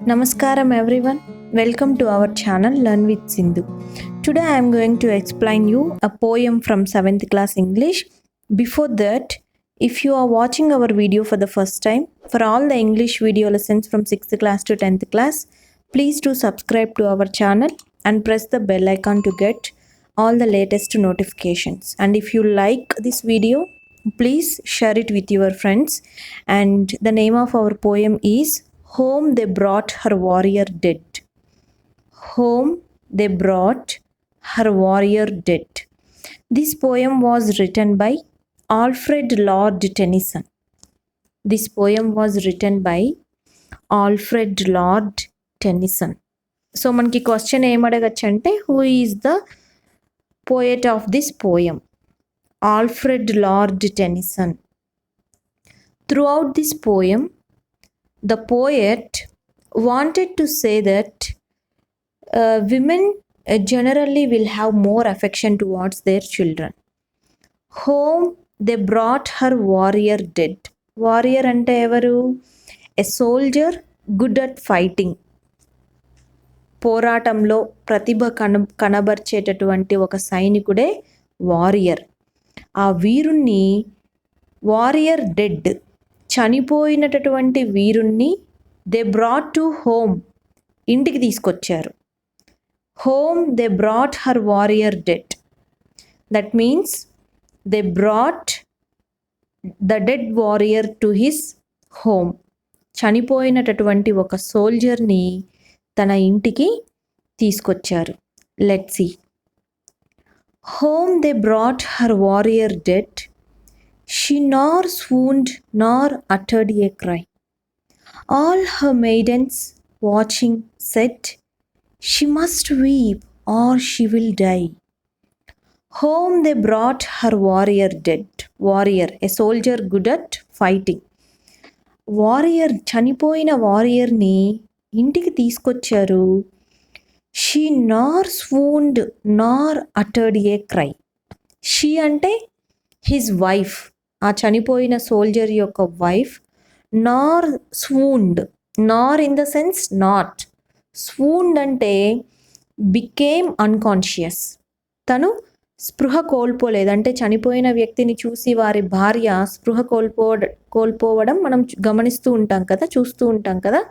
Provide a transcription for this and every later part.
Namaskaram everyone. Welcome to our channel Learn with Sindhu. Today I am going to explain you a poem from 7th class English. Before that, if you are watching our video for the first time, for all the English video lessons from 6th class to 10th class, please do subscribe to our channel and press the bell icon to get all the latest notifications. And if you like this video, please share it with your friends. And the name of our poem is Home They Brought Her Warrior Dead. Home They Brought Her Warrior Dead. This poem was written by Alfred Lord Tennyson. This poem was written by Alfred Lord Tennyson. So మనకి question ఏమడగచ్చు అంటే who is the poet of this poem? Alfred Lord Tennyson. Throughout this poem, the poet wanted to say that women generally will have more affection towards their children. Home they brought her warrior dead. Warrior ante evaru? A soldier good at fighting. పోరాటంలో ప్రతిభ కనబర్చేటటువంటి ఒక సైనికుడే warrior. ఆ వీరుణ్ణి warrior dead, చనిపోయినటువంటి వీరుణ్ణి they brought to home, ఇంటికి తీసుకొచ్చారు. Home they brought her warrior dead. That means they brought the dead warrior to his home. చనిపోయినటువంటి ఒక సోల్జర్ని తన ఇంటికి తీసుకొచ్చారు. Let's see. Home they brought her warrior dead. She nor swooned nor uttered a cry. All her maidens watching said, she must weep or she will die. Home they brought her warrior dead. Warrior, a soldier good at fighting. Warrior, చనిపోయిన వారియర్ని ఇంటికి తీసుకొచ్చారు. She nor swooned nor uttered a cry. She అంటే his wife, ఆ చనిపోయిన soldier యొక్క wife. Nor swooned, nor in the sense not. Swooned అంటే became unconscious. తను స్పృహ కోల్పోలేదు. అంటే చనిపోయిన వ్యక్తిని చూసి వారి భార్య స్పృహ కోల్పోవడం మనం గమనిస్తూ ఉంటాం కదా, చూస్తూ ఉంటాం కదా.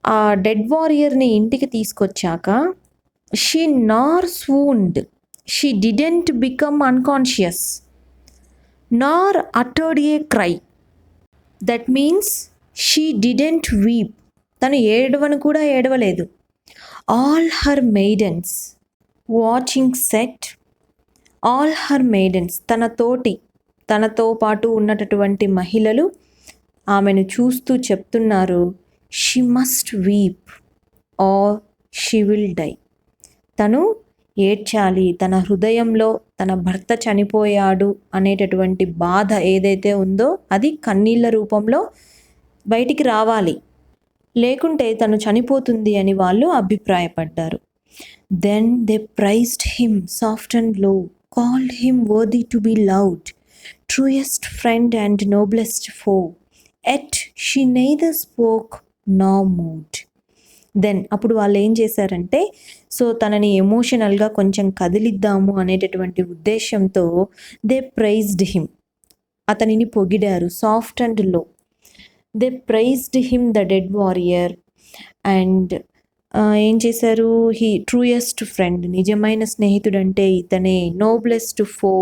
ఆ డెడ్ వారియర్ని ఇంటికి తీసుకొచ్చాక she nor swooned, she didn't become unconscious, nor uttered a cry. That means she didn't weep, తను ఏడవను కూడా ఏడవలేదు. All her maidens watching said, all her maidens, తనతో పాటు ఉన్నటువంటి మహిళలు ఆమెను చూస్తూ చెప్తున్నారు, she must weep or she will die. తను ఏడ్చాలి, తన హృదయంలో తన భర్త చనిపోయాడు అనేటటువంటి బాధ ఏదైతే ఉందో అది కన్నీళ్ళ రూపంలో బయటికి రావాలి, లేకుంటే తను చనిపోతుంది అని వాళ్ళు అభిప్రాయపడ్డారు. Then they praised him soft and low, called him worthy to be loved, truest friend and noblest foe, yet she neither spoke nor moved. Then అప్పుడు వాళ్ళు ఏం చేశారంటే, సో తనని ఎమోషనల్గా కొంచెం కదిలిద్దాము అనేటటువంటి ఉద్దేశంతో దే ప్రైజ్డ్ హిమ్, అతనిని పొగిడారు. Soft and low, they praised him the dead warrior. And ఏం చేశారు, హీ ట్రూయెస్ట్ ఫ్రెండ్, నిజమైన స్నేహితుడు అంటే ఇతనే. నోబ్లెస్ట్ ఫో,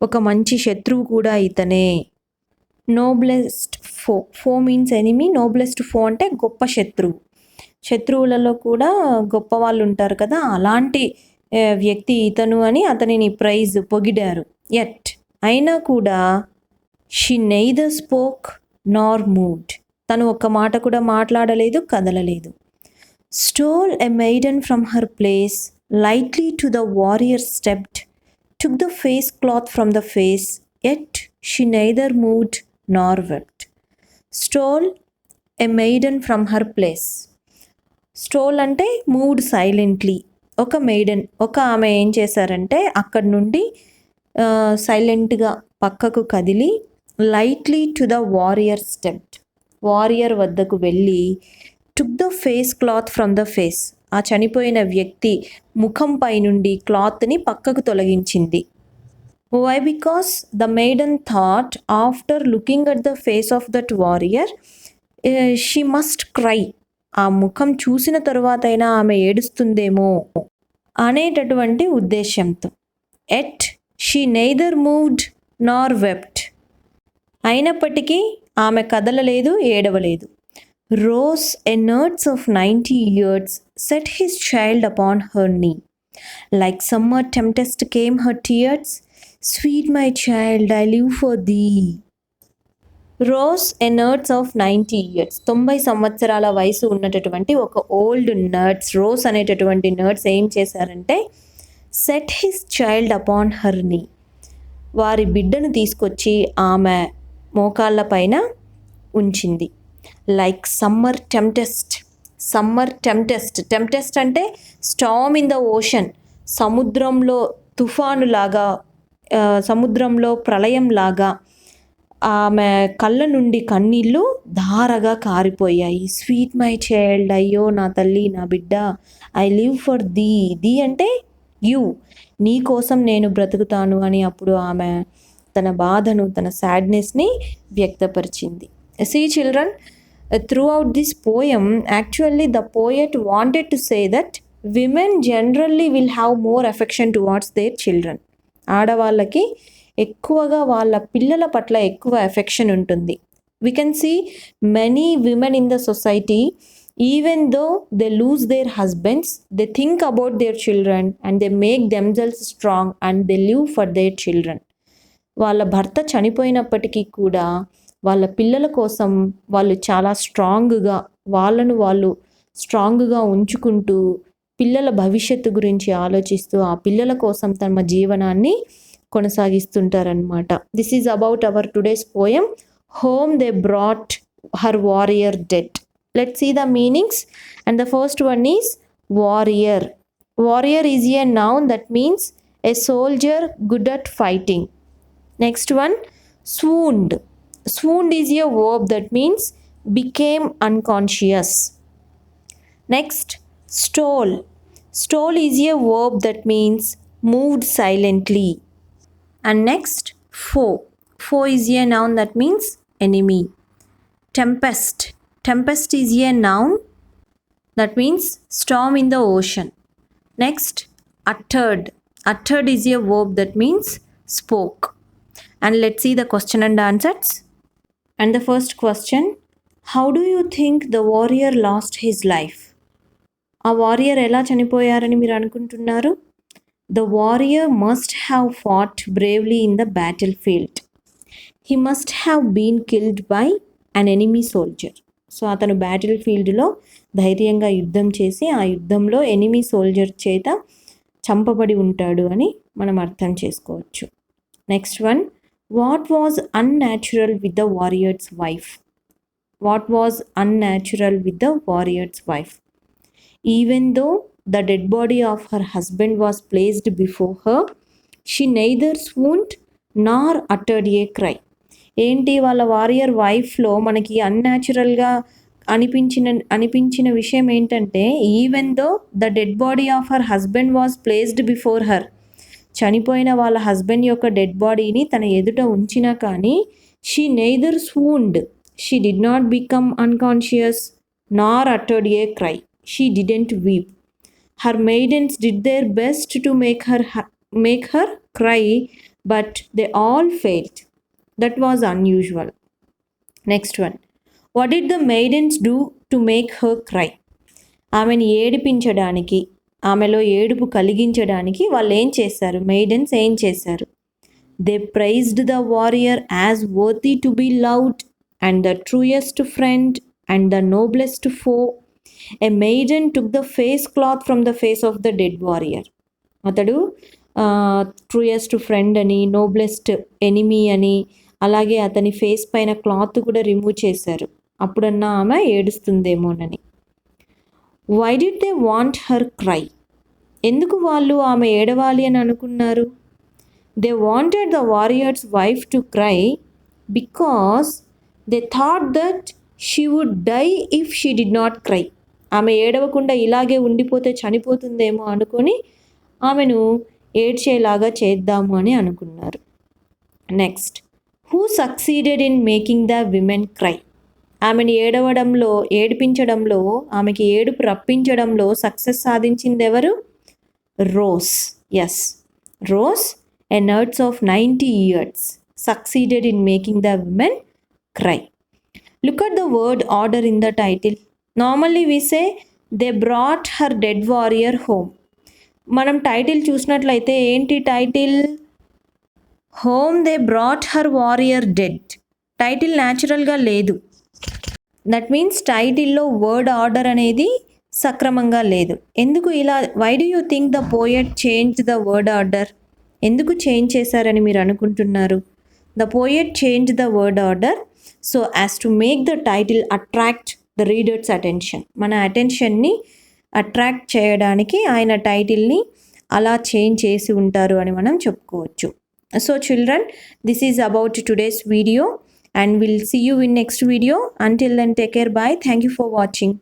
ఒక మంచి శత్రువు కూడా ఇతనే. నోబ్లెస్ట్ ఫో, ఫో మీన్స్ ఎనిమీ, నోబ్లెస్ట్ ఫో అంటే గొప్ప శత్రువు. శత్రువులలో కూడా గొప్ప వాళ్ళు ఉంటారు కదా, అలాంటి వ్యక్తి ఇతను అని అతనిని ప్రైజ్ పొగిడారు. ఎట్, అయినా కూడా she neither spoke nor moved, తను ఒక్క మాట కూడా మాట్లాడలేదు, కదలలేదు. Stole a maiden from her place, lightly to the warrior stepped, took the face cloth from the face, yet she neither moved nor wept. Stole a maiden from her place. Stole అంటే moved silently. ఒక maiden, ఒక ఆమె ఏం చేశారంటే అక్కడి నుండి సైలెంట్గా పక్కకు కదిలి, lightly to the warrior stepped, warrior వద్దకు వెళ్ళి took the face cloth from the face, ఆ చనిపోయిన వ్యక్తి ముఖంపై నుండి క్లాత్ని పక్కకు తొలగించింది. Why? Because the maiden thought after looking at the face of that warrior she must cry, ఆ ముఖం చూసిన తరువాతైనా ఆమె ఏడుస్తుందేమో అనేటటువంటి ఉద్దేశంతో. Yet she neither moved nor wept, అయినప్పటికీ ఆమె కదలలేదు, ఏడవలేదు. Rose, a nurse of 90 years, set his child upon her knee. Like summer tempest came her tears, sweet my child, I live for thee. Rose, a nurse of 90 years, 90 సంవత్సరాల వయసు ఉన్నటువంటి ఒక old nurse, Rose అనేటటువంటి nurse ఏం చేశారంటే set his child upon her knee, వారి బిడ్డను తీసుకొచ్చి ఆమె మోకాళ్ళ పైన ఉంచింది. Like summer tempest, summer tempest అంటే స్టార్మ్ ఇన్ ద ఓషన్, సముద్రంలో తుఫానులాగా, సముద్రంలో ప్రళయంలాగా ఆమె కళ్ళ నుండి కన్నీళ్ళు ధారగా కారిపోయాయి. స్వీట్ మై చైల్డ్, అయ్యో నా తల్లి, నా బిడ్డ, ఐ లివ్ ఫర్ దీ, దీ అంటే యూ, నీ కోసం నేను బ్రతుకుతాను అని అప్పుడు ఆమె తన బాధను, తన సాడ్నెస్ని వ్యక్తపరిచింది. See children, throughout this poem actually the poet wanted to say that women generally will have more affection towards their children. ఆడవాళ్ళకి ఎక్కువగా వాళ్ళ పిల్లల పట్ల ఎక్కువ ఎఫెక్షన్ ఉంటుంది. We can see many women in the society, even though they lose their husbands, they think about their children and they make themselves strong and they live for their children. వాళ్ళ భర్త చనిపోయినప్పటికీ కూడా వాళ్ళ పిల్లల కోసం వాళ్ళు చాలా స్ట్రాంగ్గా, వాళ్ళు స్ట్రాంగ్గా ఉంచుకుంటూ, పిల్లల భవిష్యత్తు గురించి ఆలోచిస్తూ ఆ పిల్లల కోసం తమ జీవనాన్ని కొనసాగిస్తుంటారనమాట. This is about our today's poem, home they brought her warrior dead. Let's see the meanings. And the first one is warrior. Warrior is a noun that means a soldier good at fighting. Next one, swooned. Swooned is a verb that means became unconscious. Next, stole. Stole is a verb that means moved silently. And next, foe. Foe is a noun that means enemy. Tempest. Tempest is a noun that means storm in the ocean. Next, uttered. Uttered is a verb that means spoke. And let's see the question and answers. And the first question, how do you think the warrior lost his life? ఆ warrior ఎలా చనిపోయారని మీరు అనుకుంటున్నారు? The warrior must have fought bravely in the battlefield. He must have been killed by an enemy soldier. So అతను battle ఫీల్డ్లో ధైర్యంగా యుద్ధం చేసి ఆ యుద్ధంలో ఎనిమీ సోల్జర్ చేత చంపబడి ఉంటాడు అని మనం అర్థం చేసుకోవచ్చు. Next one, what was unnatural with the warrior's wife? What was unnatural with the warrior's wife? Even though the dead body of her husband was placed before her, she neither swooned nor uttered a cry. ఏంటి వాళ్ళ warrior వైఫ్లో మనకి అన్యాచురల్గా అనిపించిన విషయం ఏంటంటే, even though the dead body of her husband was placed before her, చనిపోయిన వాళ్ళ husband యొక్క dead బాడీని తన ఎదుట ఉంచినా కానీ she neither swooned, she did not become unconscious, nor uttered a cry, she didn't weep. Her maidens did their best to make her cry, but they all failed. That was unusual. Next one, what did the maidens do to make her cry? ఆమెను ఏడిపించడానికి, ఆమెలో ఏడుపు కలిగించడానికి వాళ్ళు ఏం చేశారు? మెయిడెన్స్ ఏం చేశారు? They praised the warrior as worthy to be loved and the truest friend and the noblest foe. A maiden took the face cloth from the face of the dead warrior. అతడు ట్రూయెస్ట్ ఫ్రెండ్ అని, noblest enemy అని, అలాగే అతని face పైన cloth కూడా remove చేశారు. అప్పుడన్నా ఆమె ఏడుస్తుందేమోనని. Why did they want her cry? ఎందుకు వాళ్ళు ఆమె ఏడవాలి అని అనుకున్నారు? They wanted the warrior's wife to cry because they thought that she would die if she did not cry. ఆమె ఏడవకుండా ఇలాగే ఉండిపోతే చనిపోతుందేమో అనుకొని ఆమెను ఏడ్చేలాగా చేద్దాము అని అనుకున్నారు. Next, who succeeded in making the women cry. ఆమెను ఏడిపించడంలో, ఆమెకి ఏడుపు రప్పించడంలో సక్సెస్ సాధించింది ఎవరు? Rose. Yes, Rose, a nurse of 90 years, succeeded in making the women cry. Look at the word order in the title. Normally we say they brought her dead warrior home. మనం title చూసినట్లయితే ఏంటి title? Home they brought her warrior dead. Title న్యాచురల్గా లేదు. That means టైటిల్లో word order అనేది సక్రమంగా లేదు. ఎందుకు ఇలా? Why do you think the poet change the word order? ఎందుకు చేంజ్ చేశారని మీరు అనుకుంటున్నారు? The poet change the word order so as to make the title attract the reader's attention. మన అటెన్షన్ని అట్రాక్ట్ చేయడానికి ఆయన టైటిల్ని అలా చేంజ్ చేసి ఉంటారు అని మనం చెప్పుకోవచ్చు. So children, this is about today's video and we'll see you in next video. Until then, take care. Bye. Thank you for watching.